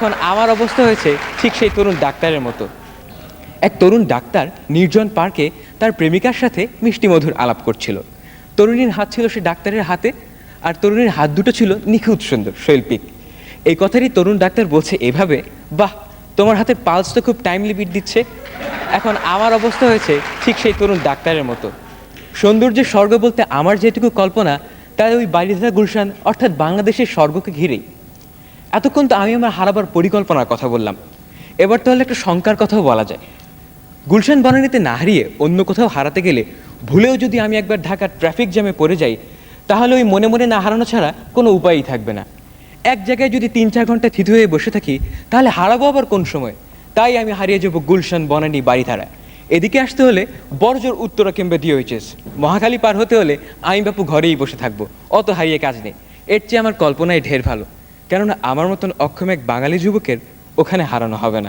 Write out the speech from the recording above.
এখন আমার অবস্থা হয়েছে ঠিক সেই তরুণ ডাক্তারের মতো। এক তরুণ ডাক্তার নির্জন পার্কে তার প্রেমিকার সাথে মিষ্টি মধুর আলাপ করছিল। তরুণীর হাত ছিল সে ডাক্তারের হাতে, আর তরুণীর হাত দুটো ছিল নিখুঁত সুন্দর শৈল্পিক। এই কথারই তরুণ ডাক্তার বলছে এভাবে, বাহ, তোমার হাতের পালস তো খুব টাইমলি বিট দিচ্ছে। এখন আমার অবস্থা হয়েছে ঠিক সেই তরুণ ডাক্তারের মতো। সৌন্দর্যের স্বর্গ বলতে আমার যেটুকু কল্পনা, তাই ওই বারিধারা গুলশান অর্থাৎ বাংলাদেশের স্বর্গকে ঘিরেই। এতক্ষণ তো আমি আমার হারাবার পরিকল্পনার কথা বললাম, এবার তাহলে একটা শঙ্কার কথাও বলা যায়। গুলশান বনানীতে না হারিয়ে অন্য কোথাও হারাতে গেলে ভুলেও যদি আমি একবার ঢাকার ট্রাফিক জ্যামে পড়ে যাই, তাহলে ওই মনে মনে না হারানো ছাড়া কোনো উপায়ই থাকবে না। এক জায়গায় যদি ৩-৪ ঘন্টা থিতু হয়ে বসে থাকি, তাহলে হারাবো আবার কোন সময়? তাই আমি হারিয়ে যাব গুলশান বনানী বারিধারা। এদিকে আসতে হলে বড়জোর উত্তরা কিংবা ডিওএইচএস, মহাখালী পার হতে হলে আমি বাপু ঘরেই বসে থাকবো, অত হারিয়ে কাজ নেই। এর চেয়ে আমার কল্পনাই ঢের ভালো, কেননা আমার মতন অক্ষম এক বাঙালি যুবকের ওখানে হারানো হবে না।